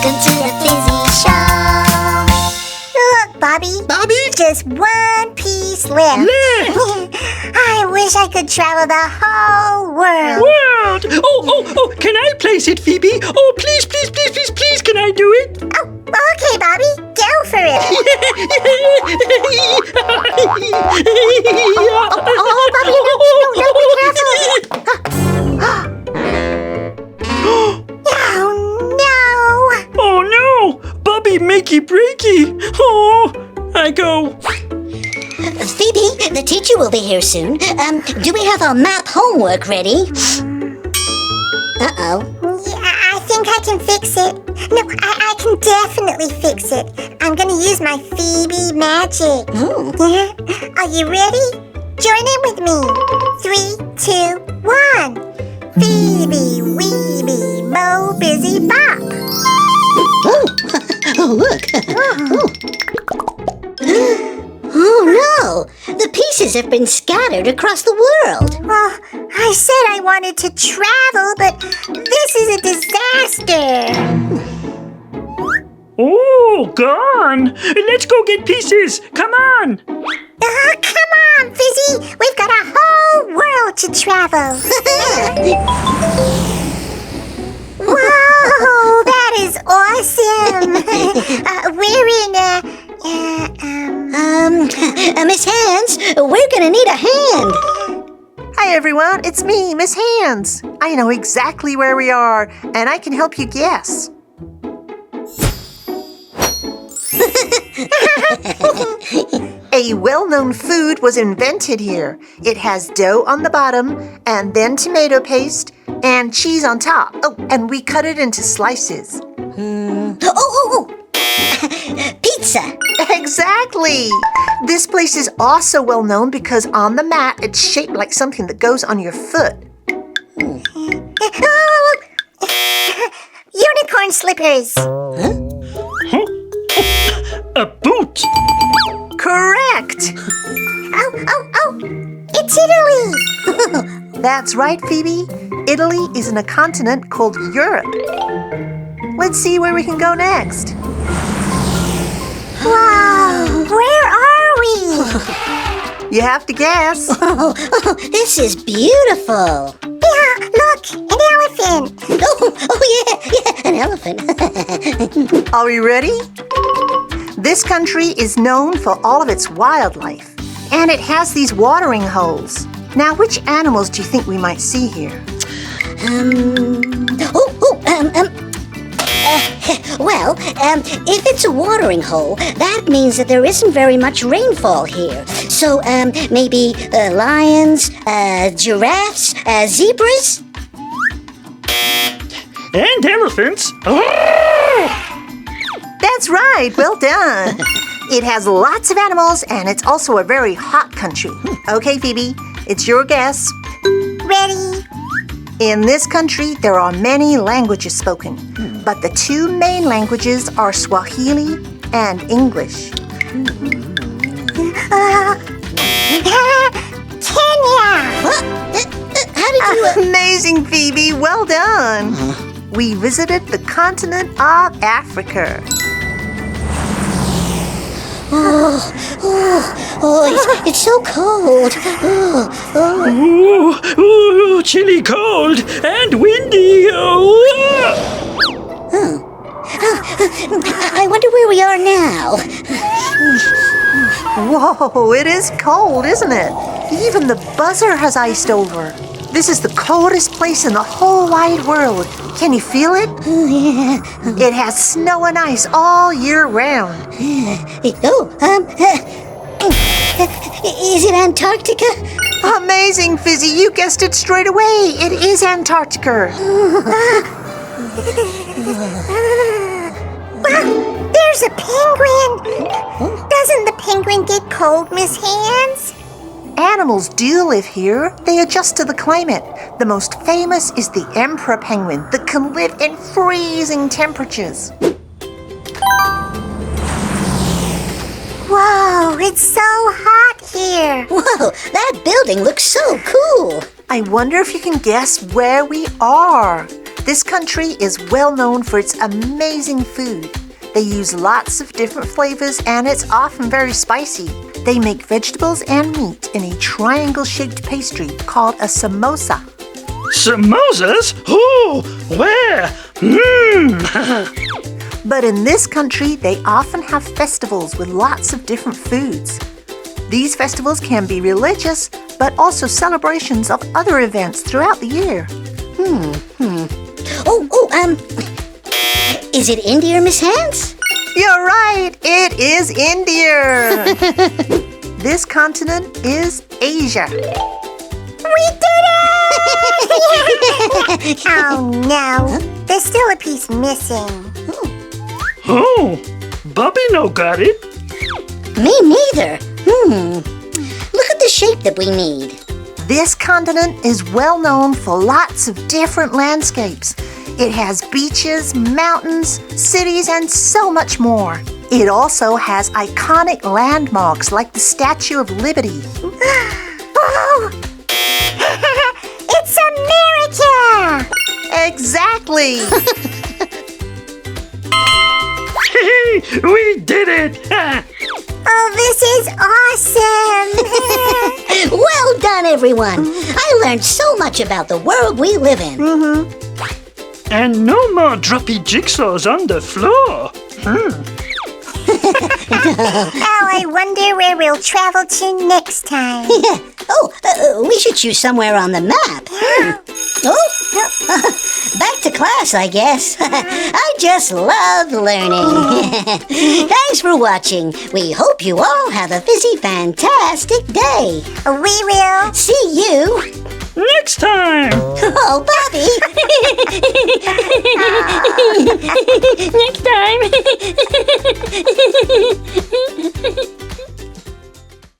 Welcome to the Fizzy Show. Look, Bobby. Bobby? Just one piece left. I wish I could travel the whole world. Oh, can I place it, Phoebe? Oh, please, can I do it? Oh, okay, Bobby. Go for it. Bobby, no. Oh, no! Bobby, makey breaky! Oh, I go. Phoebe, the teacher will be here soon. Do we have our map homework ready? Uh-oh. Yeah, I think I can fix it. No, I can definitely fix it. I'm going to use my Phoebe magic. Are you ready? Join in with me. 3, 2, 1. Phoebe, Weeby, Mo, Busy, Bop. Oh, look. Oh, no. The pieces have been scattered across the world. Well, I said I wanted to travel, but this is a disaster. Oh, gone! Let's go get pieces! Come on! Come on, Fizzy. We've got a whole world to travel. Whoa, that is awesome. We're in Miss Hands, we're gonna need a hand. Hi everyone, it's me, Miss Hands. I know exactly where we are, and I can help you guess. A well-known food was invented here. It has dough on the bottom, and then tomato paste, and cheese on top. Oh, and we cut it into slices. Pizza. Exactly! This place is also well known because on the mat it's shaped like something that goes on your foot. unicorn slippers. A boot! Correct! Oh, it's Italy. That's right, Phoebe. Italy is in a continent called Europe. Let's see where we can go next. Wow, where are we? You have to guess. Oh, this is beautiful. Yeah, look, an elephant. Oh yeah, an elephant. Are we ready? This country is known for all of its wildlife, and it has these watering holes. Now, which animals do you think we might see here? If it's a watering hole, that means that there isn't very much rainfall here. So, maybe lions, giraffes, zebras? And elephants! That's right, well done. It has lots of animals, and it's also a very hot country. Okay, Phoebe, it's your guess. Ready? In this country, there are many languages spoken, but the two main languages are Swahili and English. Kenya. How did you... Amazing, Phoebe, well done. We visited the continent of Africa. It's so cold. Ooh, chilly cold and windy. I wonder where we are now. Whoa, it is cold, isn't it? Even the buzzer has iced over. This is the coldest place in the whole wide world. Can you feel it? Oh, yeah. It has snow and ice all year round. Is it Antarctica? Amazing, Fizzy. You guessed it straight away. It is Antarctica. There's a penguin. Doesn't the penguin get cold, Miss Hands? Animals do live here. They adjust to the climate. The most famous is the emperor penguin that can live in freezing temperatures. Whoa, it's so hot here. Whoa, that building looks so cool. I wonder if you can guess where we are. This country is well known for its amazing food. They use lots of different flavors and it's often very spicy. They make vegetables and meat in a triangle-shaped pastry called a samosa. Samosas? Oh, where? But in this country, they often have festivals with lots of different foods. These festivals can be religious, but also celebrations of other events throughout the year. Is it India, Miss Hands? You're right, it is India. This continent is Asia. We did it! Oh no, there's still a piece missing. Oh, Bobby no got it. Me neither. Look at the shape that we need. This continent is well known for lots of different landscapes. It has beaches, mountains, cities, and so much more. It also has iconic landmarks like the Statue of Liberty. Oh! It's America! Exactly! We did it! Oh, this is awesome! Well done, everyone. I learned so much about the world we live in. And no more droppy jigsaws on the floor. Oh, I wonder where we'll travel to next time. We should choose somewhere on the map. Back to class, I guess. I just love learning. Thanks for watching. We hope you all have a Fizzy fantastic day. We will. See you Next time! Oh, Bobby! Next time!